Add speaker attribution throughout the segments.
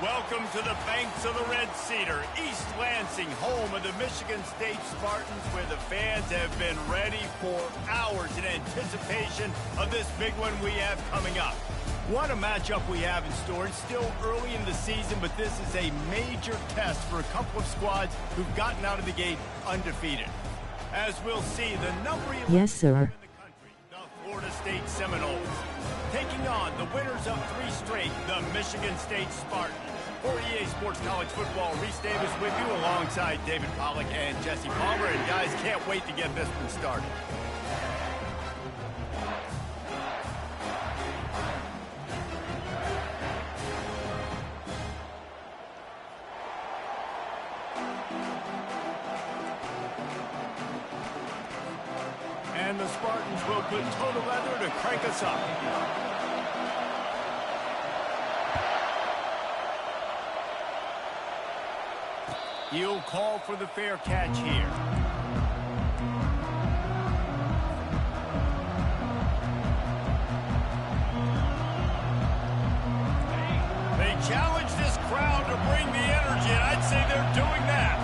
Speaker 1: Welcome to the banks of the Red Cedar, East Lansing, home of the Michigan State Spartans, where the fans have been ready for hours in anticipation of this big one we have coming up. What a matchup we have in store. It's still early in the season, but this is a major test for a couple of squads who've gotten out of the gate undefeated. As we'll see, the number 11
Speaker 2: yes, sir.
Speaker 1: in the country, the Florida State Seminoles, taking on the winners of 3 straight, the Michigan State Spartans. For EA Sports College Football, Reese Davis with you alongside David Pollack and Jesse Palmer. And guys, can't wait to get this one started. And the Spartans will put total leather to crank us up. He'll call for the fair catch here. They challenge this crowd to bring the energy, and I'd say they're doing that.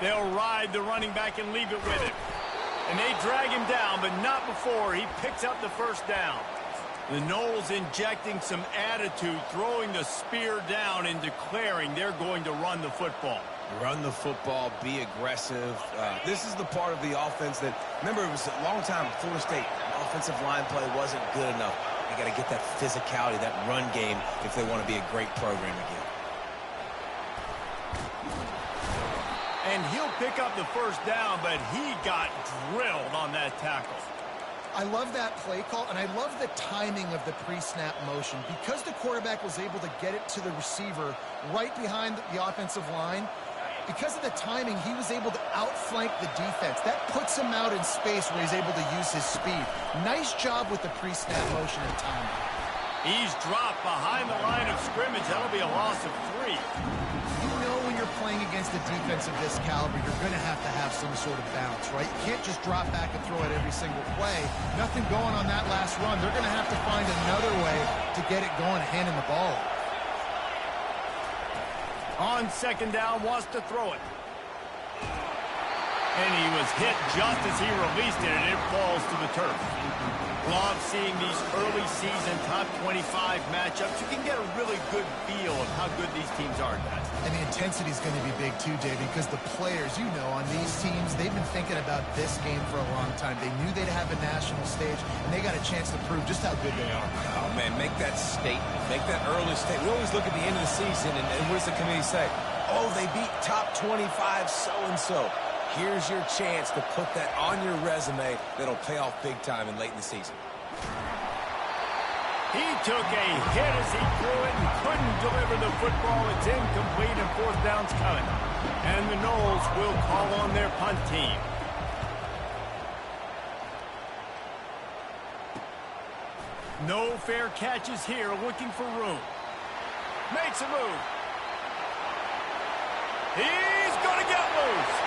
Speaker 1: They'll ride the running back and leave it with him. And they drag him down, but not before he picks up the first down. The Noles injecting some attitude, throwing the spear down and declaring they're going to run the football.
Speaker 3: Run the football, be aggressive. This is the part of the offense that, remember, it was a long time, Florida State offensive line play wasn't good enough. They got to get that physicality, that run game, if they want to be a great program again.
Speaker 1: And he'll pick up the first down, but he got drilled on that tackle.
Speaker 4: I love that play call, and I love the timing of the pre-snap motion. Because the quarterback was able to get it to the receiver right behind the offensive line, because of the timing, he was able to outflank the defense. That puts him out in space where he's able to use his speed. Nice job with the pre-snap motion and timing.
Speaker 1: He's dropped behind the line of scrimmage. That'll be a loss of 3.
Speaker 4: You know when you're playing against a defense of this caliber, you're going to have some sort of bounce, right? You can't just drop back and throw it every single play. Nothing going on that last run. They're going to have to find another way to get it going, handing the ball.
Speaker 1: On second down, wants to throw it. And he was hit just as he released it, and it falls to the turf. Love seeing these early season top 25 matchups. You can get a really good feel of how good these teams are, guys.
Speaker 4: And the intensity is going to be big too, David, because the players, you know, on these teams, they've been thinking about this game for a long time. They knew they'd have a national stage, and they got a chance to prove just how good they are.
Speaker 3: Oh, man, make that statement. Make that early statement. We always look at the end of the season, and what does the committee say? Oh, they beat top 25 so-and-so. Here's your chance to put that on your resume that'll pay off big time in late in the season.
Speaker 1: He took a hit as he threw it and couldn't deliver the football. It's incomplete and 4th down's coming. And the Noles will call on their punt team. No fair catches here, looking for room. Makes a move. He's going to get loose.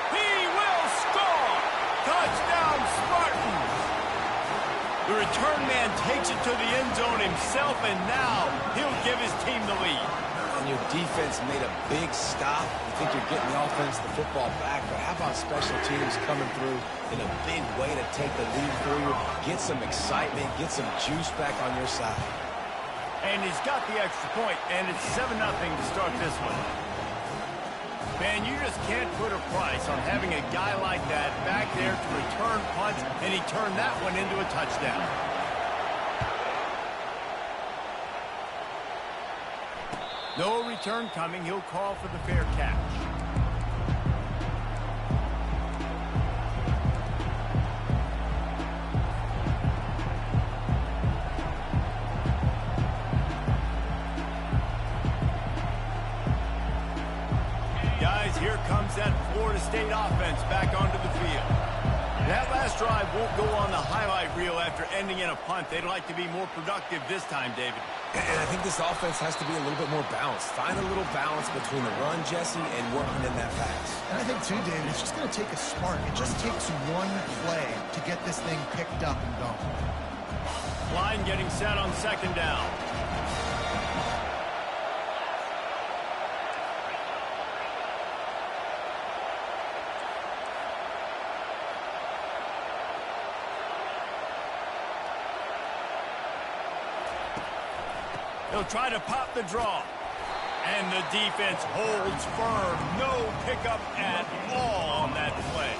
Speaker 1: He will score! Touchdown, Spartans! The return man takes it to the end zone himself, and now he'll give his team the lead.
Speaker 3: And your defense made a big stop. You think you're getting the offense, the football back, but how about special teams coming through in a big way to take the lead for you, get some excitement, get some juice back on your side.
Speaker 1: And he's got the extra point, and it's 7-0 to start this one. Man, you just can't put a price on having a guy like that back there to return punts, and he turned that one into a touchdown. No return coming. He'll call for the fair catch. Guys, here comes that Florida State offense back onto the field. That last drive won't go on the highlight reel after ending in a punt. They'd like to be more productive this time, David.
Speaker 3: And I think this offense has to be a little bit more balanced. Find a little balance between the run, Jesse, and working in that pass.
Speaker 4: And I think, too, David, it's just going to take a spark. It just takes one play to get this thing picked up and going.
Speaker 1: Line getting set on second down. He'll try to pop the draw. And the defense holds firm. No pickup at all on that play.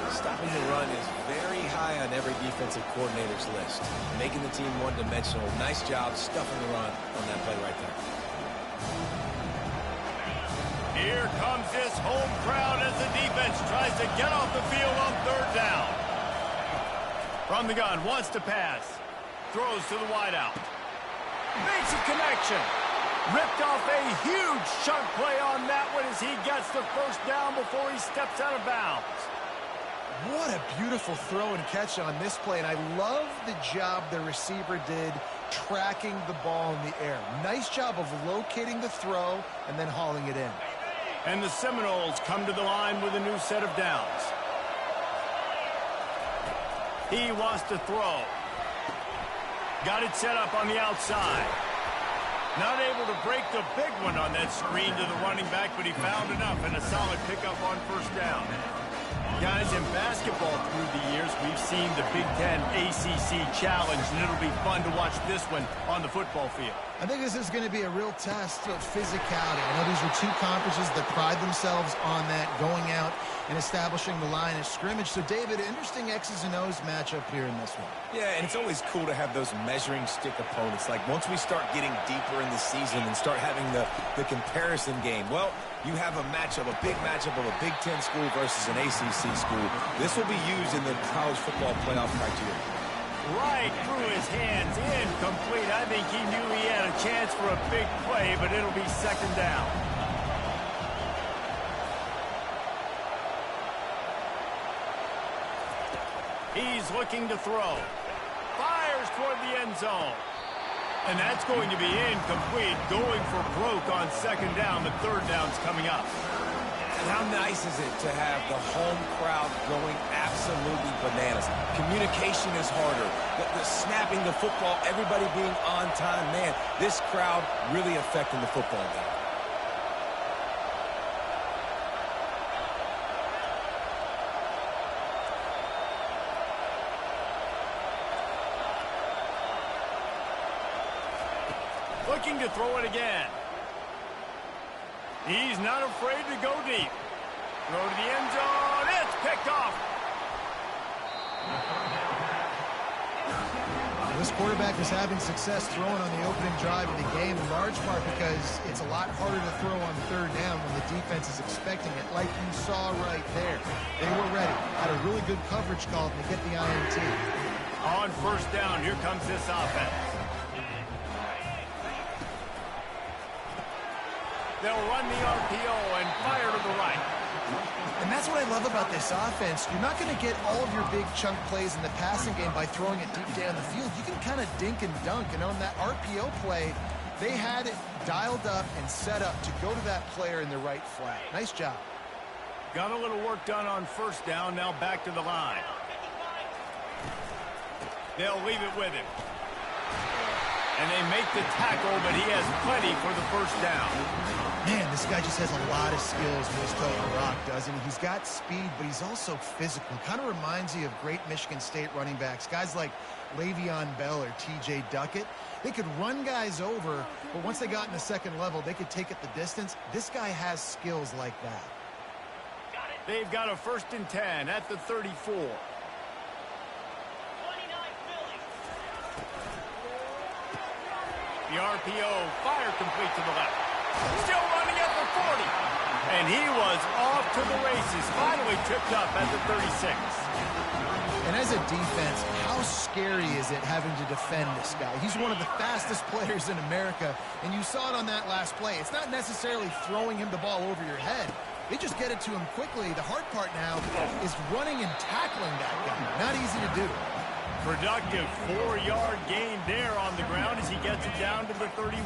Speaker 3: Stopping the run is very high on every defensive coordinator's list. Making the team one-dimensional. Nice job stuffing the run on that play right there.
Speaker 1: Here comes this home crowd as the defense tries to get off the field on third down. From the gun, wants to pass. Throws to the wideout. Makes a connection. Ripped off a huge chunk play on that one as he gets the first down before he steps out of bounds.
Speaker 4: What a beautiful throw and catch on this play, and I love the job the receiver did tracking the ball in the air. Nice job of locating the throw and then hauling it in.
Speaker 1: And the Seminoles come to the line with a new set of downs. He wants to throw. Got it set up on the outside. Not able to break the big one on that screen to the running back, but he found enough and a solid pickup on first down. Guys, in basketball through the years, we've seen the Big Ten ACC Challenge, and it'll be fun to watch this one on the football field.
Speaker 4: I think this is going to be a real test of physicality. I know these are two conferences that pride themselves on that, going out and establishing the line of scrimmage. So, David, interesting X's and O's matchup here in this one.
Speaker 3: Yeah, and it's always cool to have those measuring stick opponents. Like, once we start getting deeper in the season and start having the comparison game, well, you have a matchup, a big matchup of a Big Ten school versus an ACC school. This will be used in the college football playoff criteria.
Speaker 1: Right through his hands, incomplete. I think he knew he had a chance for a big play, but it'll be second down. He's looking to throw. Fires toward the end zone. And that's going to be incomplete. Going for broke on second down. The third down's coming up.
Speaker 3: And how nice is it to have the home crowd going absolutely bananas? Communication is harder. The snapping the football, everybody being on time. Man, this crowd really affecting the football game.
Speaker 1: Looking to throw it again. He's not afraid to go deep. Throw to the end zone. It's picked off.
Speaker 4: This quarterback is having success throwing on the opening drive of the game, in large part because it's a lot harder to throw on third down when the defense is expecting it, like you saw right there. They were ready. Had a really good coverage call to get the INT.
Speaker 1: On first down, here comes this offense. They'll run the RPO and fire to the right.
Speaker 4: And that's what I love about this offense. You're not going to get all of your big chunk plays in the passing game by throwing it deep down the field. You can kind of dink and dunk. And on that RPO play, they had it dialed up and set up to go to that player in the right flat. Nice job.
Speaker 1: Got a little work done on first down. Now back to the line. They'll leave it with him. And they make the tackle, but he has plenty for the first down.
Speaker 4: Man, this guy just has a lot of skills when he's toting the rock, doesn't he? He's got speed, but he's also physical. Kind of reminds you of great Michigan State running backs. Guys like Le'Veon Bell or T.J. Duckett. They could run guys over, but once they got in the second level, they could take it the distance. This guy has skills like that.
Speaker 1: They've got a 1st and 10 at the 34. The RPO, fire complete to the left. Still running at the 40. And he was off to the races. Finally tripped up at the 36.
Speaker 4: And as a defense, how scary is it having to defend this guy? He's one of the fastest players in America, and you saw it on that last play. It's not necessarily throwing him the ball over your head. They just get it to him quickly. The hard part now is running and tackling that guy. Not easy to do.
Speaker 1: Productive 4-yard gain there on the ground as he gets it down to the 31.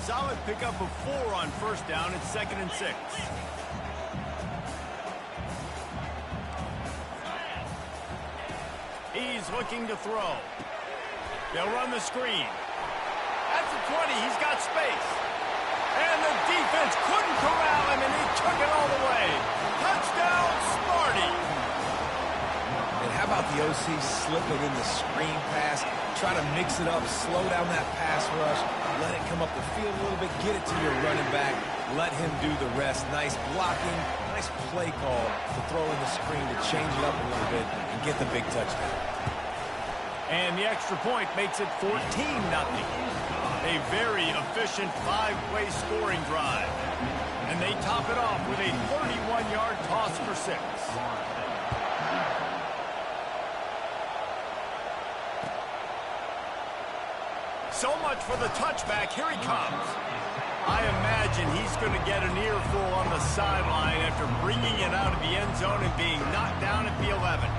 Speaker 1: Solid pickup of 4 on first down. It's 2nd and 6. He's looking to throw. They'll run the screen. At the 20, he's got space. And the defense couldn't corral him, and he took it all the way. Touchdown, Smarty.
Speaker 3: And how about the OC slipping in the screen pass? Try to mix it up, slow down that pass rush, let it come up the field a little bit, get it to your running back, let him do the rest. Nice blocking, nice play call to throw in the screen to change it up a little bit and get the big touchdown.
Speaker 1: And the extra point makes it 14-0. A very efficient 5-play scoring drive. And they top it off with a 31-yard toss for 6. So much for the touchback. Here he comes. I imagine he's going to get an earful on the sideline after bringing it out of the end zone and being knocked down at the 11.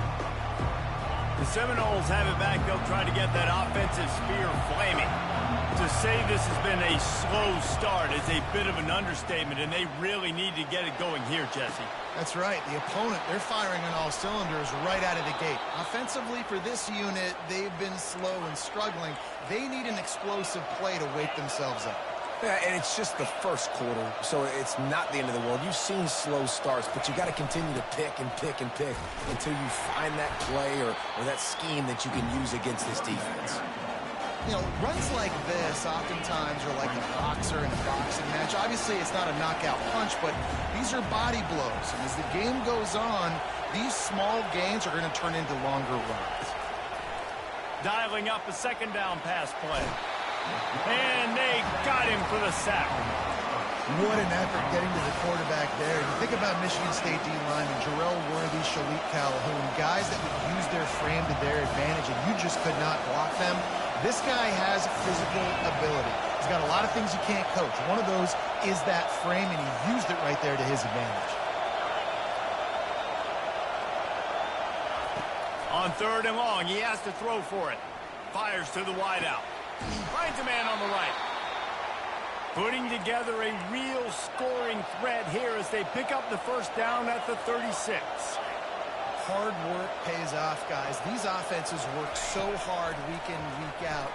Speaker 1: The Seminoles have it back. They'll try to get that offensive spear flaming. To say this has been a slow start is a bit of an understatement, and they really need to get it going here, Jesse.
Speaker 4: That's right. The opponent, they're firing on all cylinders right out of the gate. Offensively, for this unit, they've been slow and struggling. They need an explosive play to wake themselves up.
Speaker 3: Yeah, and it's just the first quarter, so it's not the end of the world. You've seen slow starts, but you got to continue to pick and pick and pick until you find that play or that scheme that you can use against this defense.
Speaker 4: You know, runs like this oftentimes are like a boxer in a boxing match. Obviously, it's not a knockout punch, but these are body blows. And as the game goes on, these small gains are going to turn into longer runs.
Speaker 1: Dialing up a 2nd down pass play. And they got him for the sack.
Speaker 4: What an effort getting to the quarterback there. You think about Michigan State D-linemen, Jarrell Worthy, Shalik Calhoun, guys that would use their frame to their advantage, and you just could not block them. This guy has physical ability. He's got a lot of things you can't coach. One of those is that frame, and he used it right there to his advantage.
Speaker 1: On 3rd and long, he has to throw for it. Fires to the wideout. Finds a man on the right. Putting together a real scoring threat here as they pick up the first down at the 36.
Speaker 4: Hard work pays off, guys. These offenses work so hard week in, week out,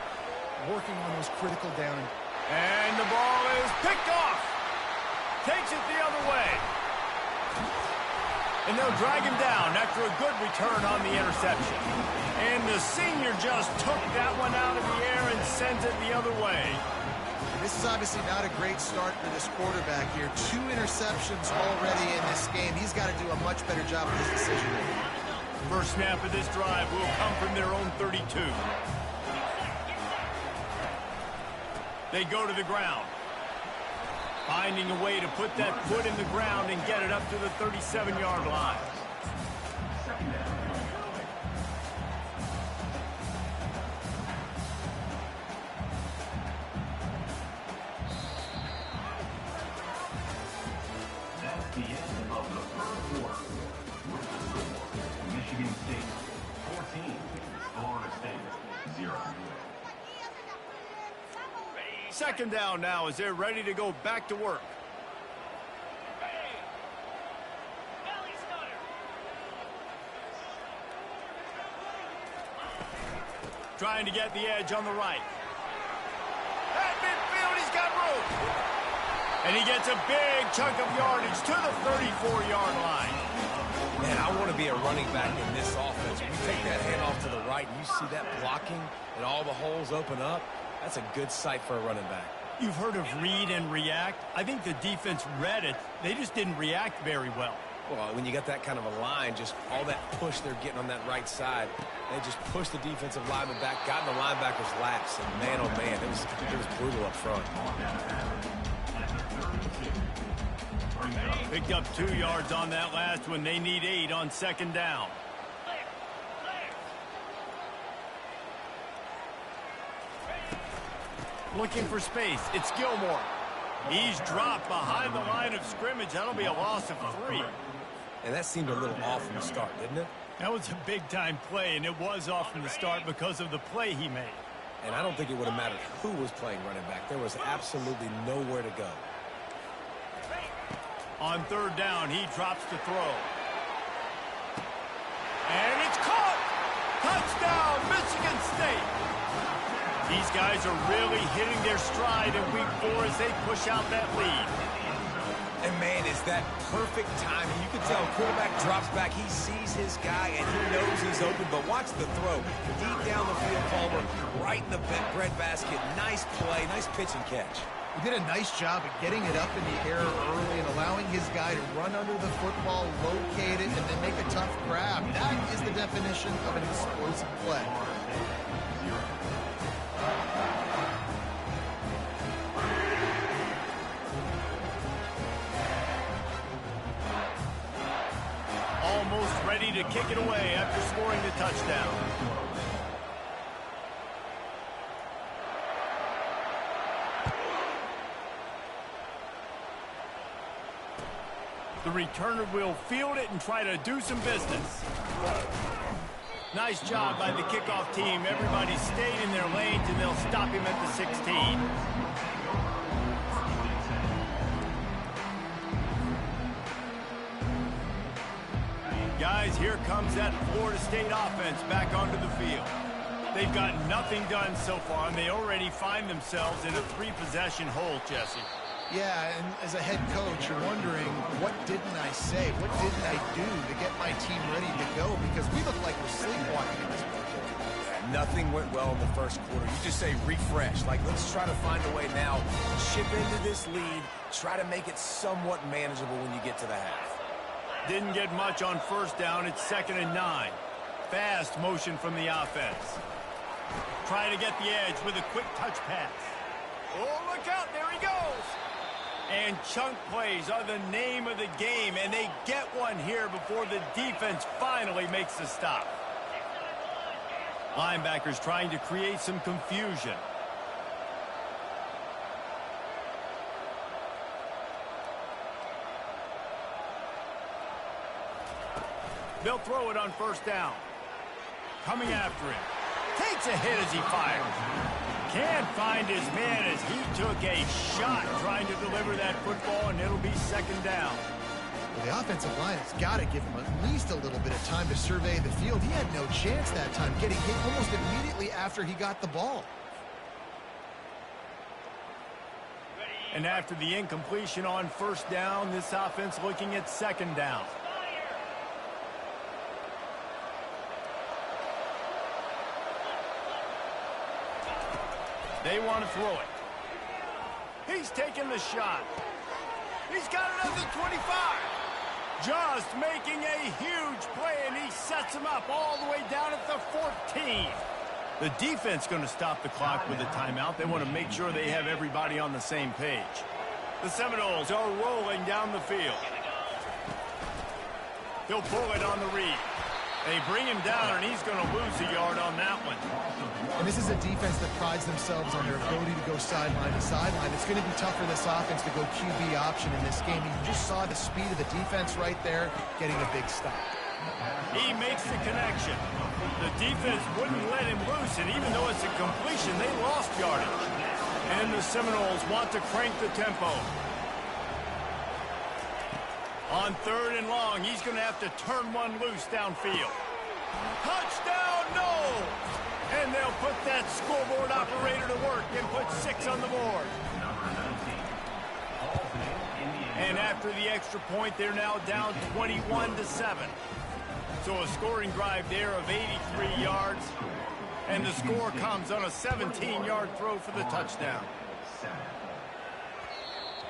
Speaker 4: working on those critical downs.
Speaker 1: And the ball is picked off. Takes it the other way. And they'll drag him down after a good return on the interception. And the senior just took that one out of the air and sends it the other way.
Speaker 4: This is obviously not a great start for this quarterback here. 2 interceptions already in this game. He's got to do a much better job with his decision making.
Speaker 1: First snap of this drive will come from their own 32. They go to the ground. Finding a way to put that foot in the ground and get it up to the 37-yard line.
Speaker 2: That's the end of the first quarter. With the score, Michigan State 14, Florida State 0.
Speaker 1: 2nd down now as they're ready to go back to work. Trying to get the edge on the right. At midfield, he's got room. And he gets a big chunk of yardage to the 34-yard line.
Speaker 3: Man, I want to be a running back in this offense. When you take that handoff to the right and you see that blocking and all the holes open up, that's a good sight for a running back.
Speaker 1: You've heard of read and react. I think the defense read it. They just didn't react very well.
Speaker 3: Well, when you got that kind of a line, just all that push they're getting on that right side, they just pushed the defensive lineman back, got in the linebacker's laps, and man, oh man, it was brutal up front.
Speaker 1: Picked up 2 yards on that last one. They need 8 on 2nd down. Looking for space. It's Gilmore. He's dropped behind the line of scrimmage. That'll be a loss of 3.
Speaker 3: And that seemed a little off from the start, didn't it?
Speaker 1: That was a big-time play, and it was off from the start because of the play he made.
Speaker 3: And I don't think it would have mattered who was playing running back. There was absolutely nowhere to go.
Speaker 1: On 3rd down, he drops to throw. And it's caught! Touchdown, Michigan State! These guys are really hitting their stride in week 4 as they push out that lead.
Speaker 3: And, man, is that perfect timing. You can tell quarterback drops back. He sees his guy, and he knows he's open. But watch the throw. Deep down the field, Palmer, right in the breadbasket. Nice play, nice pitch and catch.
Speaker 4: He did a nice job of getting it up in the air early and allowing his guy to run under the football, locate it, and then make a tough grab. That is the definition of an explosive play.
Speaker 1: Almost ready to kick it away after scoring the touchdown. The returner will field it and try to do some business. Nice job by the kickoff team. Everybody stayed in their lanes, and they'll stop him at the 16. Guys, here comes that Florida State offense back onto the field. They've got nothing done so far, and they already find themselves in a 3-possession hole, Jesse.
Speaker 4: Yeah, and as a head coach, you're wondering, what didn't I say? What didn't I do to get my team ready to go? Because we look like we're sleepwalking in this ball game.
Speaker 3: Yeah, nothing went well in the first quarter. You just say refresh. Like, let's try to find a way now. Chip into this lead. Try to make it somewhat manageable when you get to the half.
Speaker 1: Didn't get much on 1st down. It's 2nd and 9. Fast motion from the offense. Try to get the edge with a quick touch pass. Oh, look out. There he goes. And chunk plays are the name of the game, and they get one here before the defense finally makes the stop. Linebackers trying to create some confusion. They'll throw it on 1st down. Coming after him. Takes a hit as he fires. Can't find his man as he took a shot trying to deliver that football, and it'll be 2nd down.
Speaker 4: Well, the offensive line has got to give him at least a little bit of time to survey the field. He had no chance that time, getting hit almost immediately after he got the ball.
Speaker 1: And after the incompletion on 1st down, this offense looking at 2nd down. They want to throw it. He's taking the shot. He's got it at the 25. Just making a huge play, and he sets him up all the way down at the 14. The defense going to stop the clock with a timeout. They want to make sure they have everybody on the same page. The Seminoles are rolling down the field. He'll pull it on the read. They bring him down, and he's going to lose a yard on that one.
Speaker 4: And this is a defense that prides themselves on their ability to go sideline to sideline. It's going to be tough for this offense to go QB option in this game. You just saw the speed of the defense right there, getting a big stop.
Speaker 1: He makes the connection. The defense wouldn't let him loose, and even though it's a completion, they lost yardage. And the Seminoles want to crank the tempo. On 3rd and long, he's going to have to turn one loose downfield. Touchdown, no! And they'll put that scoreboard operator to work and put 6 on the board. And after the extra point, they're now down 21-7. So a scoring drive there of 83 yards. And the score comes on a 17-yard throw for the touchdown.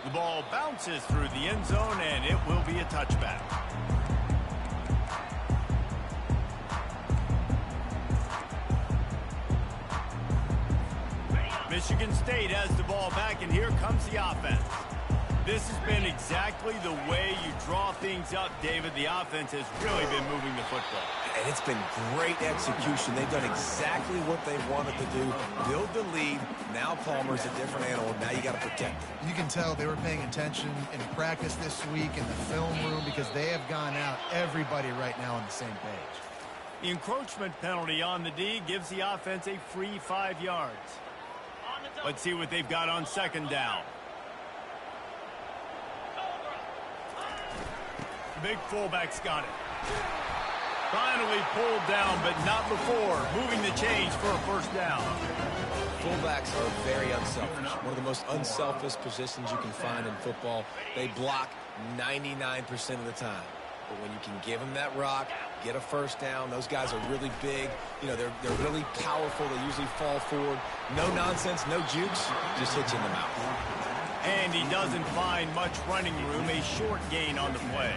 Speaker 1: The ball bounces through the end zone, and it will be a touchback. Michigan State has the ball back, and here comes the offense. This has been exactly the way you draw things up, David. The offense has really been moving the football.
Speaker 3: And it's been great execution. They've done exactly what they wanted to do. Build the lead. Now Palmer's a different animal. Now you got to protect it.
Speaker 4: You can tell they were paying attention in practice this week in the film room because they have gone out, everybody right now on the same page.
Speaker 1: The encroachment penalty on the D gives the offense a free 5 yards. Let's see what they've got on second down. Big fullback's got it. Finally pulled down, but not before. Moving the chains for a first down.
Speaker 3: Fullbacks are very unselfish. One of the most unselfish positions you can find in football. They block 99% of the time. But when you can give them that rock, get a first down, those guys are really big. You know, they're really powerful. They usually fall forward. No nonsense, no jukes, just hit you in the mouth.
Speaker 1: And he doesn't find much running room, a short gain on the play.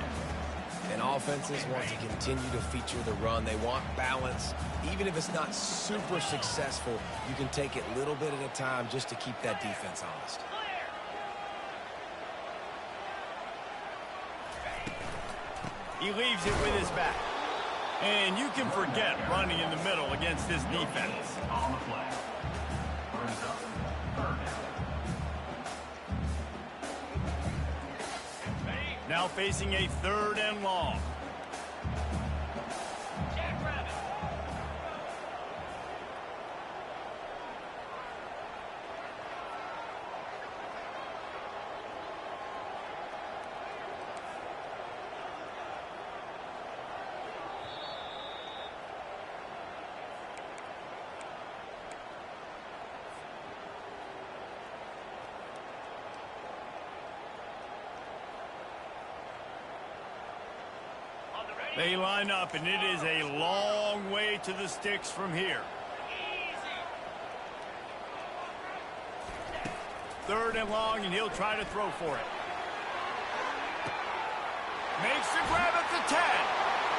Speaker 3: And offenses want to continue to feature the run. They want balance. Even if it's not super successful, you can take it little bit at a time just to keep that defense honest.
Speaker 1: He leaves it with his back. And you can forget running in the middle against this defense.
Speaker 2: On the play. Brings up third down.
Speaker 1: Now facing a 3rd and long. They line up, and it is a long way to the sticks from here. 3rd and long, and he'll try to throw for it. Makes the grab at the 10.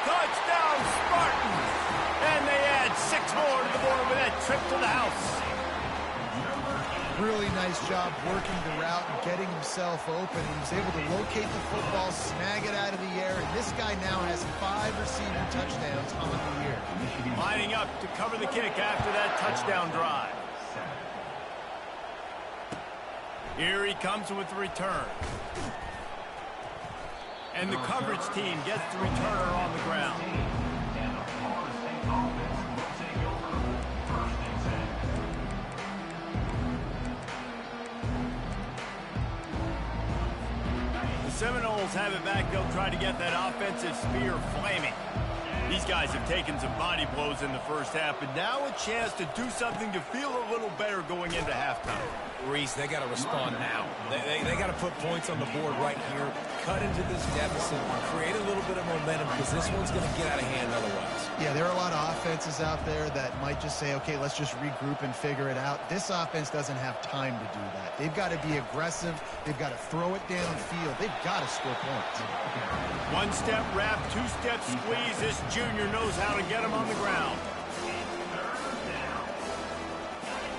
Speaker 1: Touchdown, Spartans! And they add 6 more to the board with that trip to the house.
Speaker 4: Really nice job working the route and getting himself open. He was able to locate the football, snag it out of the air, and this guy now has 5 receiving touchdowns on the year.
Speaker 1: Lining up to cover the kick after that touchdown drive. Here he comes with the return. And the coverage team gets the returner on the ground.
Speaker 2: And the Florida State offense will take over first and 10.
Speaker 1: The Seminoles have it back. They'll try to get that offensive spear flaming. These guys have taken some body blows in the first half, but now a chance to do something to feel a little better going into halftime.
Speaker 3: Reese, they got to respond now. They got to put points on the board right here, cut into this deficit, and create a little bit of momentum because this one's going to get out of hand otherwise.
Speaker 4: Yeah, there are a lot of offenses out there that might just say, okay, let's just regroup and figure it out. This offense doesn't have time to do that. They've got to be aggressive. They've got to throw it downfield. They've got to score points.
Speaker 1: 1-step wrap, 2-step squeeze. This junior knows how to get him on the ground.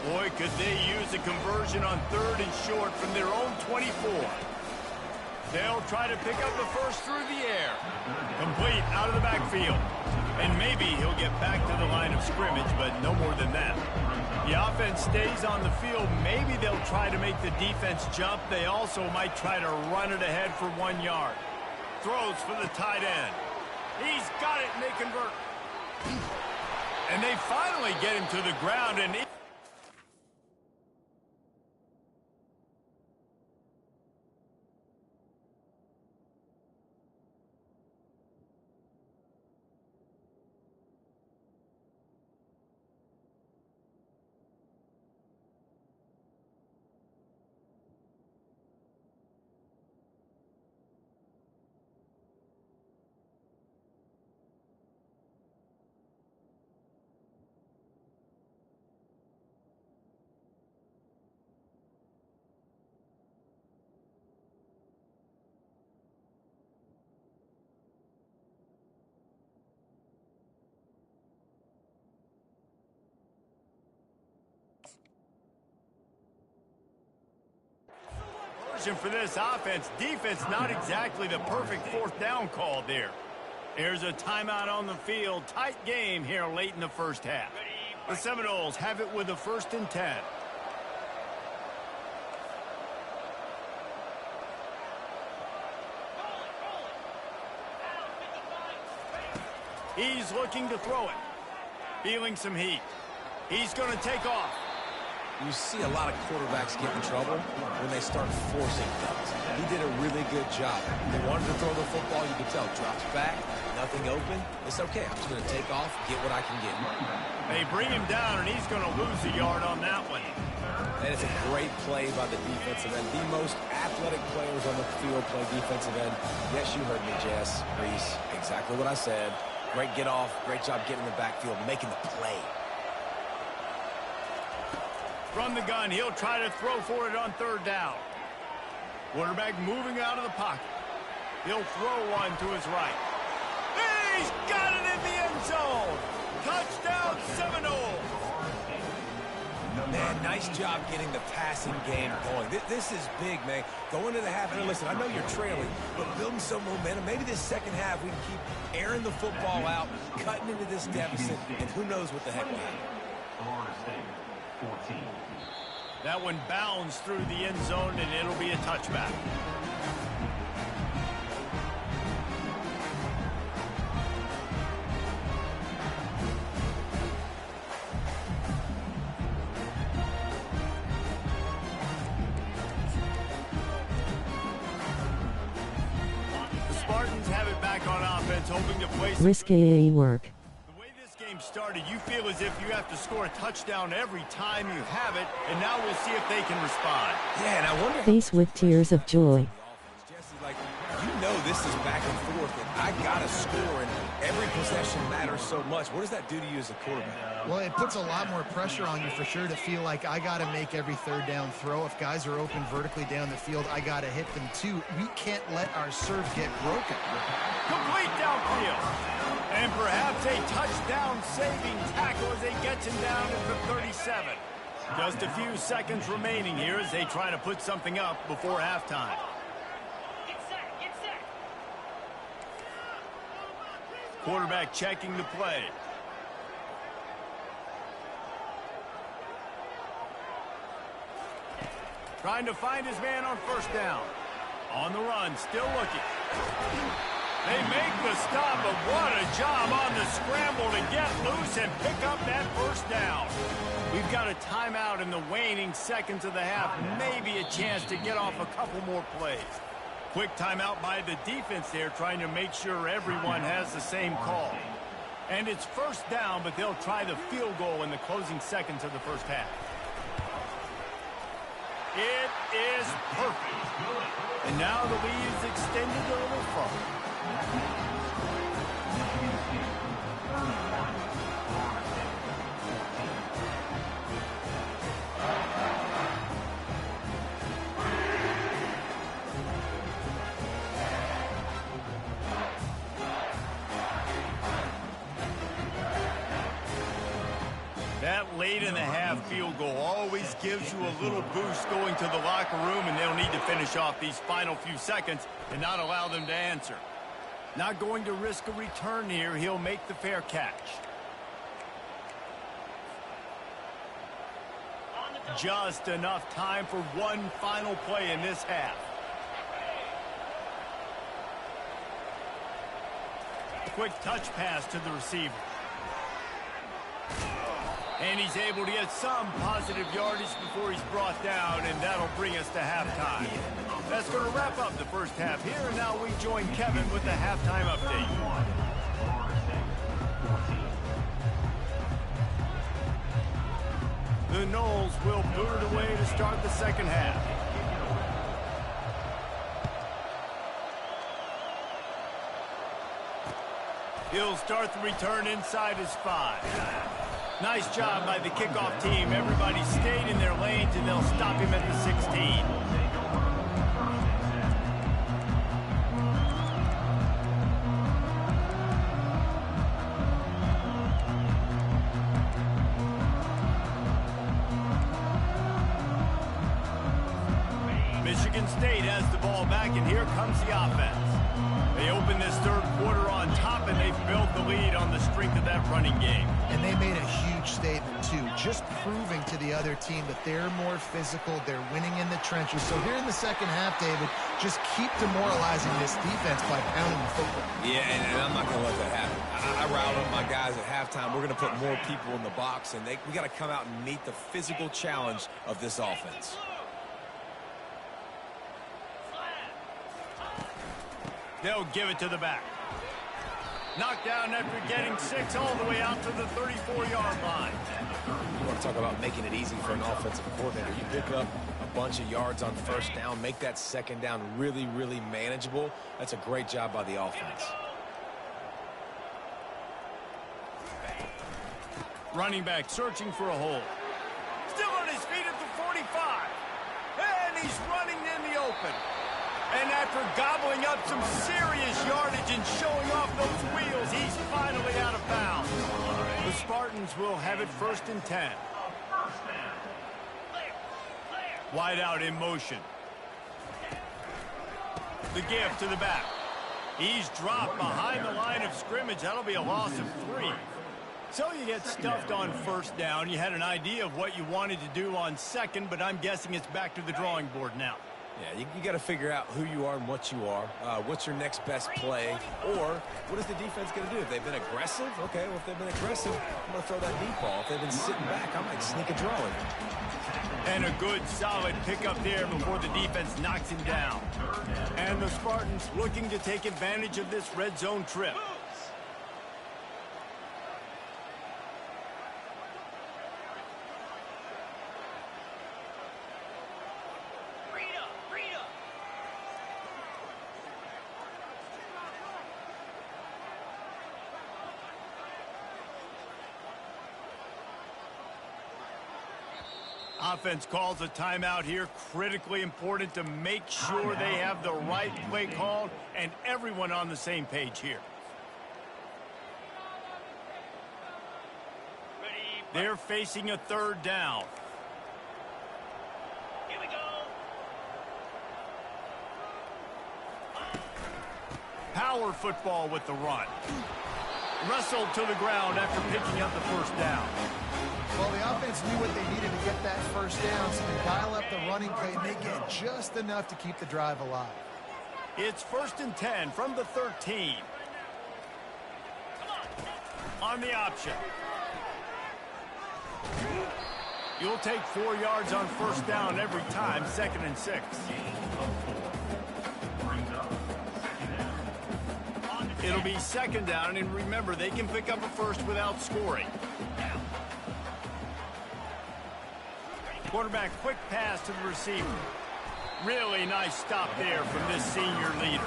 Speaker 1: Boy, could they use a conversion on 3rd and short from their own 24. They'll try to pick up the first through the air. Complete out of the backfield. And maybe he'll get back to the line of scrimmage, but no more than that. The offense stays on the field. Maybe they'll try to make the defense jump. They also might try to run it ahead for 1 yard. Throws for the tight end. He's got it, and they convert. And they finally get him to the ground, and For this offense, defense not exactly the perfect fourth down call there. There's a timeout on the field. Tight game here late in the first half. The Seminoles have it with a 1st and 10. He's looking to throw it. Feeling some heat. He's going to take off.
Speaker 3: You see a lot of quarterbacks get in trouble when they start forcing things. He did a really good job. He wanted to throw the football. You could tell. Drops back. Nothing open. It's okay. I'm just going to take off, get what I can get.
Speaker 1: They bring him down, and he's going to lose a yard on that one.
Speaker 3: And it's a great play by the defensive end. The most athletic players on the field play defensive end. Yes, you heard me, Jess, Reese. Exactly what I said. Great get off. Great job getting in the backfield, making the play.
Speaker 1: From the gun, he'll try to throw for it on 3rd down. Quarterback moving out of the pocket. He'll throw one to his right. He's got it in the end zone. Touchdown, Seminoles.
Speaker 3: Man, nice job getting the passing game going. This is big, man. Going to the half, and listen, I know you're trailing, but building some momentum. Maybe this second half we can keep airing the football out, cutting into this deficit, and who knows what the heck will happen.
Speaker 2: Florida State, 14.
Speaker 1: That one bounds through the end zone, and it'll be a touchback. The Spartans have it back on offense, hoping to place
Speaker 5: Risque work.
Speaker 1: The way this game started, you feel as if you have to score a touchdown every time you have it, and now we'll see if they can respond.
Speaker 3: Yeah, and I wonder...
Speaker 5: Face with tears of joy.
Speaker 3: Jesse, like, you know this is back and forth, and I got to score, and every possession matters so much. What does that do to you as a quarterback?
Speaker 4: Well, it puts a lot more pressure on you for sure to feel like I got to make every 3rd down throw. If guys are open vertically down the field, I got to hit them too. We can't let our serve get broken.
Speaker 1: Complete downfield. And perhaps a touchdown-saving tackle as they get him down at the 37. Just a few seconds remaining here as they try to put something up before halftime.
Speaker 6: Get set.
Speaker 1: Quarterback checking the play. Trying to find his man on 1st down. On the run, still looking. They make the stop, but what a job on the scramble to get loose and pick up that 1st down. We've got a timeout in the waning seconds of the half. Maybe a chance to get off a couple more plays. Quick timeout by the defense there, trying to make sure everyone has the same call. And it's 1st down, but they'll try the field goal in the closing seconds of the first half. It is perfect. And now the lead is extended a little further. That late in the half field goal always gives you a little boost going to the locker room, and they'll need to finish off these final few seconds and not allow them to answer. Not going to risk a return here. He'll make the fair catch. Just enough time for one final play in this half. Quick touch pass to the receiver. And he's able to get some positive yardage before he's brought down, and that'll bring us to halftime. That's going to wrap up the first half here, and now we join Kevin with the halftime update. The Noles will boot it away to start the second half. He'll start the return inside his 5. Nice job by the kickoff team. Everybody stayed in their lanes, and they'll stop him at the 16. Michigan State has the ball back, and here comes the offense. They open this third quarter on top, and they've built the lead on the strength of that running game.
Speaker 4: And they made a huge statement, too, just proving to the other team that they're more physical, they're winning in the trenches. So here in the second half, David, just keep demoralizing this defense by pounding the football.
Speaker 3: Yeah, and I'm not going to let that happen. I riled up my guys at halftime. We're going to put more people in the box, and we got to come out and meet the physical challenge of this offense.
Speaker 1: They'll give it to the back. Knocked down after getting 6 all the way out to the 34-yard line.
Speaker 3: You want to talk about making it easy for an offensive coordinator. You pick up a bunch of yards on first down, make that second down really, really manageable. That's a great job by the offense.
Speaker 1: Running back searching for a hole. Still on his feet at the 45. And he's running in the open. And after gobbling up some serious yardage and showing off those wheels, he's finally out of bounds. The Spartans will have it 1st and 10. Wide out in motion. The give to the back. He's dropped behind the line of scrimmage. That'll be a loss of 3. So you get stuffed on first down. You had an idea of what you wanted to do on second, but I'm guessing it's back to the drawing board now.
Speaker 3: Yeah, you got to figure out who you are and what you are. What's your next best play? Or what is the defense going to do? If they've been aggressive, okay, well, if they've been aggressive, I'm going to throw that deep ball. If they've been sitting back, I might sneak a draw in.
Speaker 1: And a good, solid pickup there before the defense knocks him down. And the Spartans looking to take advantage of this red zone trip. Offense calls a timeout here. Critically important to make sure they have the right play called and everyone on the same page here. They're facing a 3rd down.
Speaker 6: Here we go.
Speaker 1: Power football with the run. Wrestled to the ground after picking up the 1st down.
Speaker 4: Well, the offense knew what they needed to get that 1st down, so they dial up the running play, and they get just enough to keep the drive alive.
Speaker 1: It's 1st and 10 from the 13. On the option. You'll take 4 yards on 1st down every time, 2nd and 6. It'll be 2nd down, and remember, they can pick up a 1st without scoring. Quarterback quick pass to the receiver. Really nice stop there from this senior leader.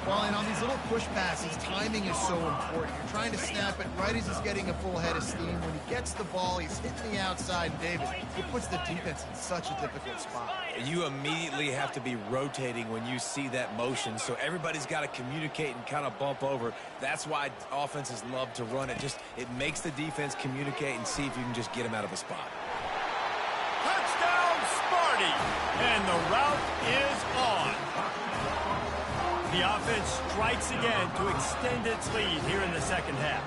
Speaker 4: Well, and on these little push passes, timing is so important. You're trying to snap it right as he's getting a full head of steam. When he gets the ball, he's hitting the outside, and David, it puts the defense in such a difficult spot.
Speaker 3: You immediately have to be rotating when you see that motion, so everybody's got to communicate and kind of bump over. That's why offenses love to run it. It makes the defense communicate and see if you can just get them out of a spot.
Speaker 1: Touchdown, Sparty! And the route is on. The offense strikes again to extend its lead here in the 2nd half.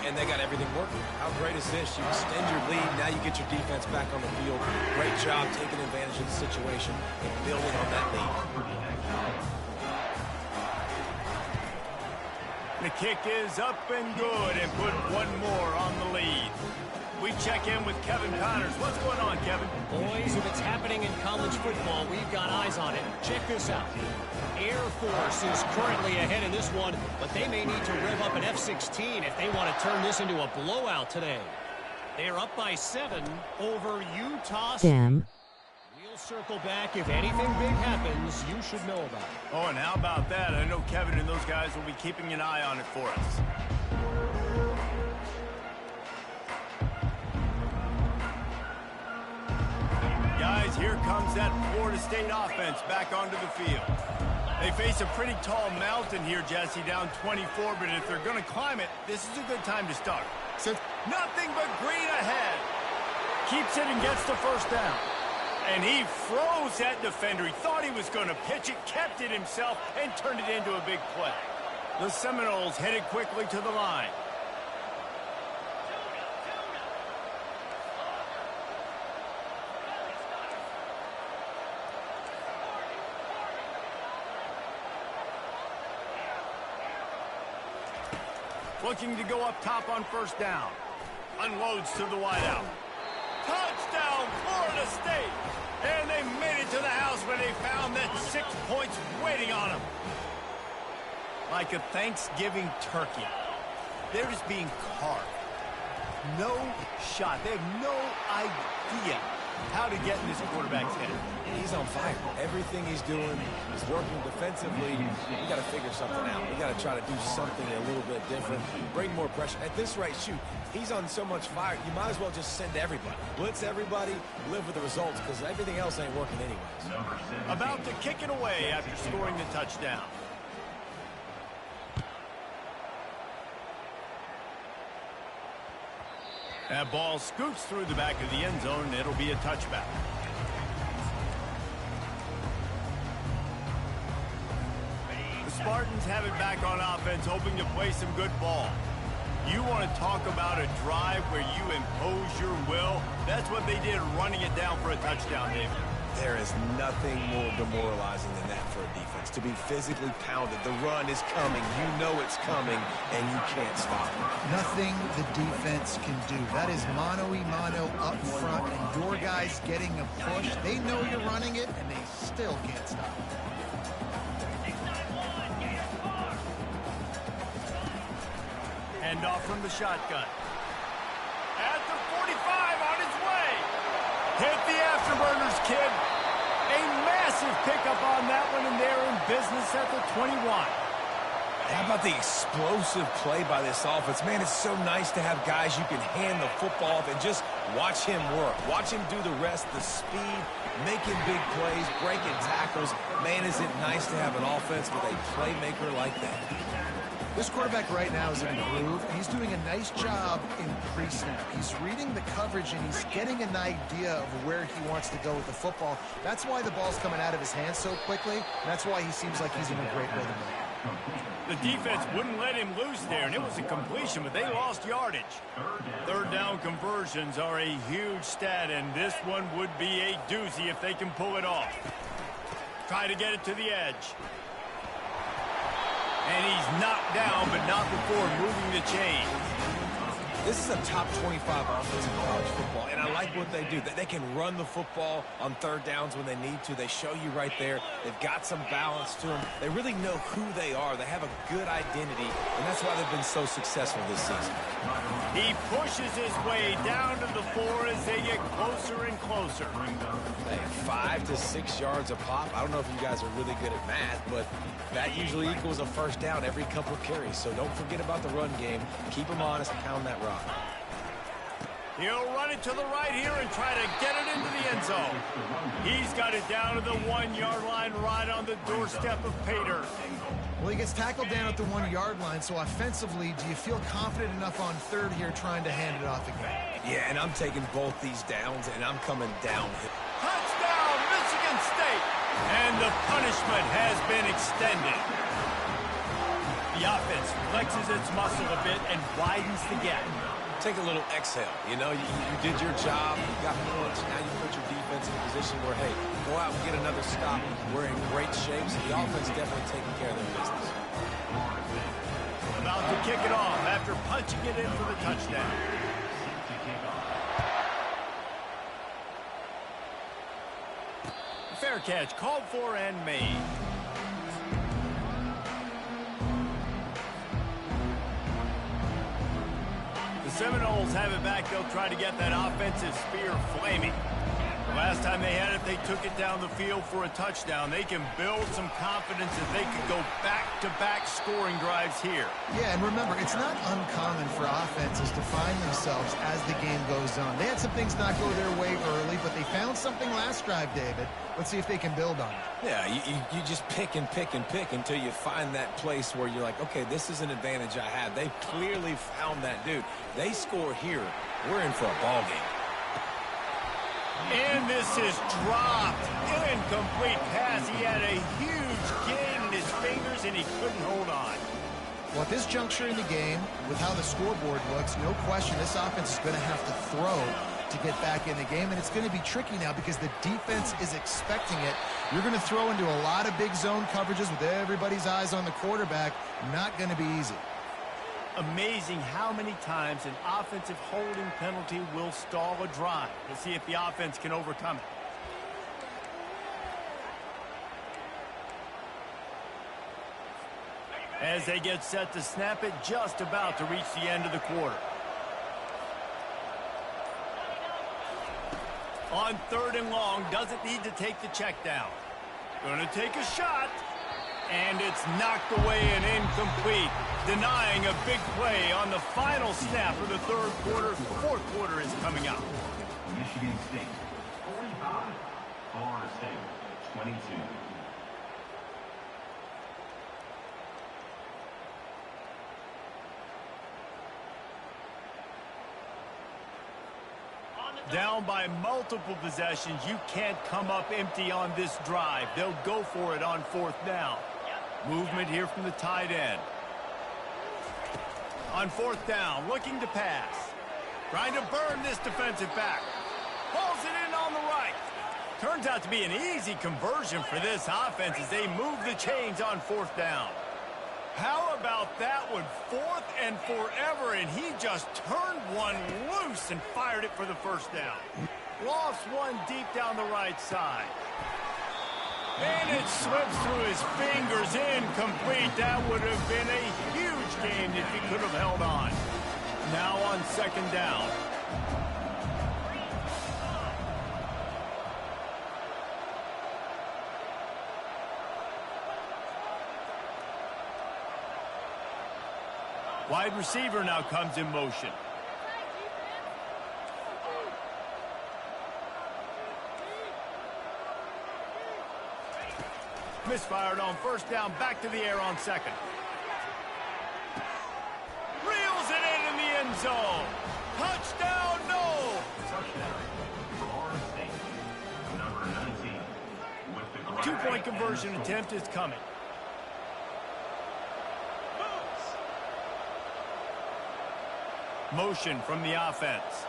Speaker 3: And they got everything working. How great is this? You extend your lead, now you get your defense back on the field. Great job taking advantage of the situation and building on that lead.
Speaker 1: The kick is up and good and put one more on the lead. We check in with Kevin Connors. What's going on, Kevin?
Speaker 7: Boys, if it's happening in college football, we've got eyes on it. Check this out. Air Force is currently ahead in this one, but they may need to rev up an F-16 if they want to turn this into a blowout today. They're up by 7 over Utah.
Speaker 5: Damn.
Speaker 7: We'll circle back. If anything big happens, you should know about it.
Speaker 1: Oh, and how about that? I know Kevin and those guys will be keeping an eye on it for us. Guys, here comes that Florida State offense back onto the field. They face a pretty tall mountain here, Jesse, down 24, but if they're going to climb it, this is a good time to start. So nothing but green ahead. Keeps it and gets the 1st down. And he froze that defender. He thought he was going to pitch it, kept it himself, and turned it into a big play. The Seminoles headed quickly to the line. Looking to go up top on first down. Unloads to the wideout. Touchdown, Florida State! And they made it to the house when they found that 6 points waiting on them. Like a Thanksgiving turkey. They're just being carved. No shot. They have no idea how to get in this quarterback's head.
Speaker 3: He's on fire. Everything he's doing is working defensively. We got to figure something out. We got to try to do something a little bit different. Bring more pressure. At this rate, shoot, he's on so much fire, you might as well just send everybody. Blitz everybody, live with the results, because everything else ain't working anyways.
Speaker 1: About to kick it away after scoring the touchdown. That ball scoots through the back of the end zone, and it'll be a touchback. The Spartans have it back on offense, hoping to play some good ball. You want to talk about a drive where you impose your will? That's what they did, running it down for a touchdown, David.
Speaker 3: There is nothing more demoralizing than that for a defense. To be physically pounded. The run is coming. You know it's coming, and you can't stop it.
Speaker 4: Nothing the defense can do. That is mano-a-mano up front, and your guys getting a push. They know you're running it, and they still can't stop it.
Speaker 1: Handoff from the shotgun. At the 45 on his way. Hit the afterburners, kid. A massive pickup on that one, and they're in business at the 21.
Speaker 3: How about the explosive play by this offense? Man, it's so nice to have guys you can hand the football off and just watch him work. Watch him do the rest, the speed, making big plays, breaking tackles. Man, is it nice to have an offense with a playmaker like that.
Speaker 4: This quarterback right now is in a groove, and he's doing a nice job in pre-snap. He's reading the coverage, and he's getting an idea of where he wants to go with the football. That's why the ball's coming out of his hands so quickly, and that's why he seems like he's in a great rhythm.
Speaker 1: The defense wouldn't let him loose there, and it was a completion, but they lost yardage. Third down conversions are a huge stat, and this one would be a doozy if they can pull it off. Try to get it to the edge. And he's knocked down, but not before moving the chain.
Speaker 3: This is a top 25 offense in college football, and I like what they do. They can run the football on third downs when they need to. They show you right there. They've got some balance to them. They really know who they are. They have a good identity, and that's why they've been so successful this season.
Speaker 1: He pushes his way down to the 4 as they get closer and closer.
Speaker 3: Hey, 5 to 6 yards a pop. I don't know if you guys are really good at math, but that usually equals a first down every couple carries. So don't forget about the run game. Keep them honest, pound that rock.
Speaker 1: He'll run it to the right here and try to get it into the end zone. He's got it down to the 1-yard line, right on the doorstep of Pater.
Speaker 4: Well, he gets tackled down at the 1-yard line, so offensively, do you feel confident enough on third here trying to hand it off again?
Speaker 3: Yeah, and I'm taking both these downs, and I'm coming downhill.
Speaker 1: Touchdown, Michigan State! And the punishment has been extended. The offense flexes its muscle a bit and widens the gap.
Speaker 3: Take a little exhale. You know, you did your job. You got points. Now you put your defense in a position where, hey, go out and get another stop. We're in great shape, so the offense definitely taking care of their business.
Speaker 1: About to kick it off after punching it in for the touchdown. Fair catch, called for and made. The Seminoles have it back. They'll try to get that offensive spear flaming. The last time they had it, they took it down the field for a touchdown. They can build some confidence that they could go back-to-back scoring drives here.
Speaker 4: Yeah, and remember, it's not uncommon for offenses to find themselves as the game goes on. They had some things not go their way early, but they found something last drive, David. Let's see if they can build on it.
Speaker 3: Yeah, you just pick and pick and pick until you find that place where you're like, okay, this is an advantage I have. They clearly found that, dude. They score here. We're in for a ball game.
Speaker 1: And this is dropped. Incomplete pass. He had a huge gain in his fingers, and he couldn't hold on.
Speaker 4: Well, at this juncture in the game, with how the scoreboard looks, no question this offense is going to have to throw to get back in the game, and it's going to be tricky now because the defense is expecting it. You're going to throw into a lot of big zone coverages with everybody's eyes on the quarterback. Not going to be easy.
Speaker 1: Amazing how many times an offensive holding penalty will stall a drive. We'll see if the offense can overcome it. As they get set to snap it, just about to reach the end of the quarter. On 3rd and long, doesn't need to take the check down. Going to take a shot, and it's knocked away and incomplete, denying a big play on the final snap of the 3rd quarter. 4th quarter is coming up.
Speaker 2: Michigan State, 45. Florida State, 22.
Speaker 1: Down by multiple possessions, you can't come up empty on this drive. They'll go for it on 4th down. Movement here from the tight end. On 4th down, looking to pass. Trying to burn this defensive back. Pulls it in on the right. Turns out to be an easy conversion for this offense as they move the chains on 4th down. How about that one? 4th and forever, and he just turned one loose and fired it for the 1st down. Lost one deep down the right side. And it slips through his fingers, incomplete. That would have been a huge gain if he could have held on. Now on 2nd down. Wide receiver now comes in motion. Misfired on 1st down, back to the air on 2nd. Reels it in the end zone. Touchdown, no!
Speaker 2: Touchdown, Florida State, number 19. With the grab.
Speaker 1: 2-point conversion attempt is coming. Motion from the offense.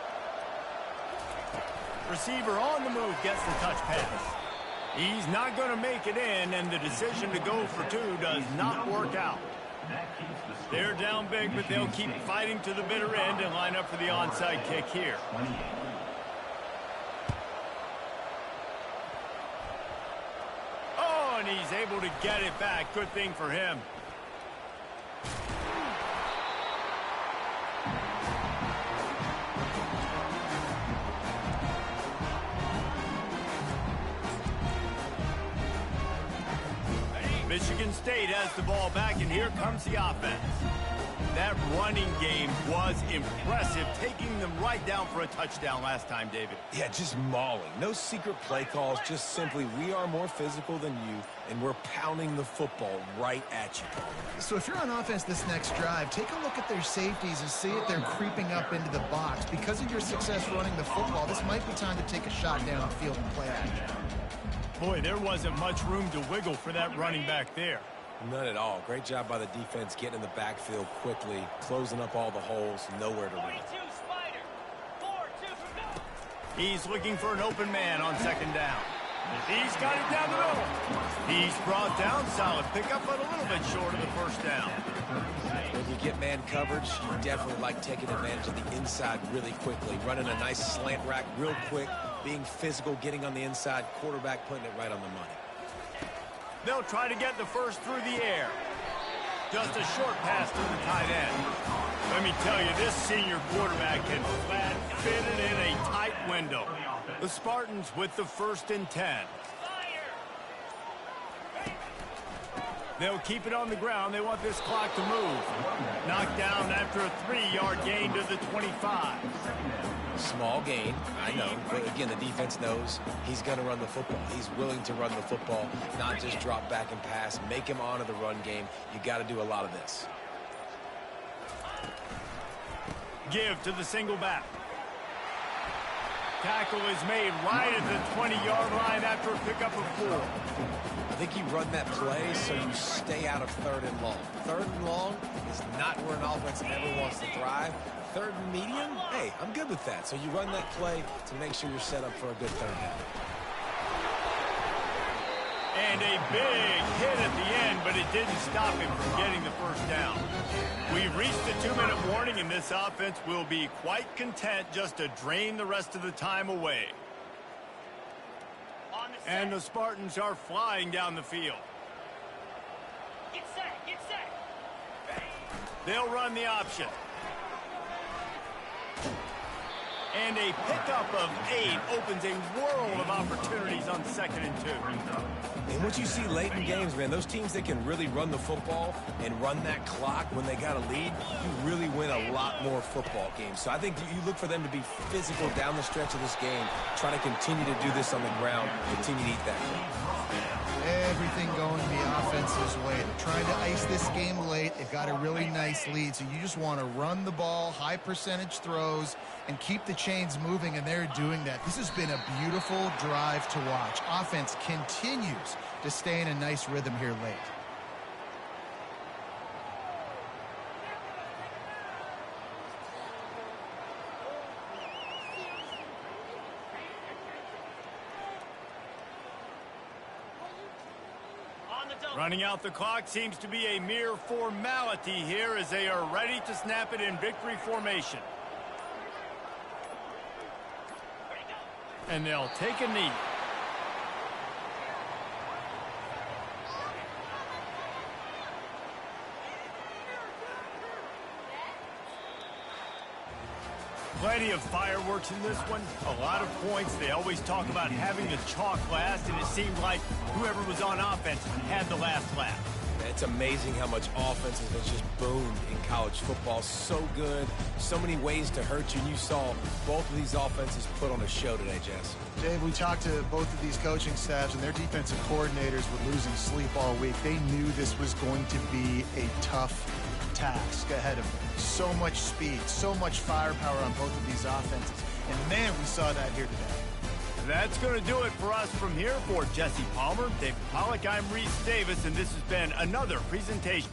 Speaker 1: Receiver on the move gets the touch pass. He's not going to make it in, and the decision to go for 2 does not work out. They're down big, but they'll keep fighting to the bitter end and line up for the onside kick here. Oh, and he's able to get it back. Good thing for him. Michigan State has the ball back, and here comes the offense. That running game was impressive, taking them right down for a touchdown last time, David.
Speaker 3: Yeah, just mauling. No secret play calls, just simply we are more physical than you, and we're pounding the football right at you.
Speaker 4: So if you're on offense this next drive, take a look at their safeties and see if they're creeping up into the box. Because of your success running the football, this might be time to take a shot downfield and play action.
Speaker 1: Boy, there wasn't much room to wiggle for that running back there.
Speaker 3: None at all. Great job by the defense getting in the backfield quickly, closing up all the holes, nowhere to run.
Speaker 6: Spider. 4-2 from go.
Speaker 1: He's looking for an open man on 2nd down. He's got it down the middle. He's brought down, solid pickup, but a little bit short of the 1st down.
Speaker 3: When you get man coverage, you definitely like taking advantage of the inside really quickly, running a nice slant rack real quick, being physical, getting on the inside, quarterback putting it right on the money.
Speaker 1: They'll try to get the 1st through the air. Just a short pass to the tight end. Let me tell you, this senior quarterback can flat fit it in a tight window. The Spartans with the 1st and 10. They'll keep it on the ground. They want this clock to move. Knocked down after a 3-yard gain to the 25.
Speaker 3: Small gain, I know, but again, the defense knows he's going to run the football. He's willing to run the football, not just drop back and pass, make him honor the run game. You got to do a lot of this.
Speaker 1: Give to the single back. Tackle is made right at the 20-yard line after a pickup of 4.
Speaker 3: I think you run that play so you stay out of 3rd and long. 3rd and long is not where an offense ever wants to thrive. 3rd and medium, hey, I'm good with that. So you run that play to make sure you're set up for a good 3rd down.
Speaker 1: And a big hit at the end, but it didn't stop him from getting the first down. We've reached the 2-minute warning, and this offense will be quite content just to drain the rest of the time away. And the Spartans are flying down the field.
Speaker 6: Get set, get set.
Speaker 1: They'll run the option. And a pickup of 8 opens a world of opportunities on 2nd and 2.
Speaker 3: And what you see late in games, man, those teams that can really run the football and run that clock when they got a lead, you really win a lot more football games. So I think you look for them to be physical down the stretch of this game, try to continue to do this on the ground, continue to eat that clock.
Speaker 4: Everything going the offense's way. They're trying to ice this game late. They've got a really nice lead, so you just want to run the ball, high percentage throws, and keep the chains moving, and they're doing that. This has been a beautiful drive to watch. Offense continues to stay in a nice rhythm here late.
Speaker 1: Running out the clock seems to be a mere formality here as they are ready to snap it in victory formation. And they'll take a knee. Plenty of fireworks in this one. A lot of points. They always talk about having the chalk last, and it seemed like whoever was on offense had the last laugh.
Speaker 3: It's amazing how much offense has just boomed in college football. So good. So many ways to hurt you. And you saw both of these offenses put on a show today, Jess.
Speaker 4: Dave, we talked to both of these coaching staffs, and their defensive coordinators were losing sleep all week. They knew this was going to be a tough task ahead of them. So much speed, so much firepower on both of these offenses. And, man, we saw that here today.
Speaker 1: That's going to do it for us from here. For Jesse Palmer, David Pollack, I'm Reese Davis, and this has been another presentation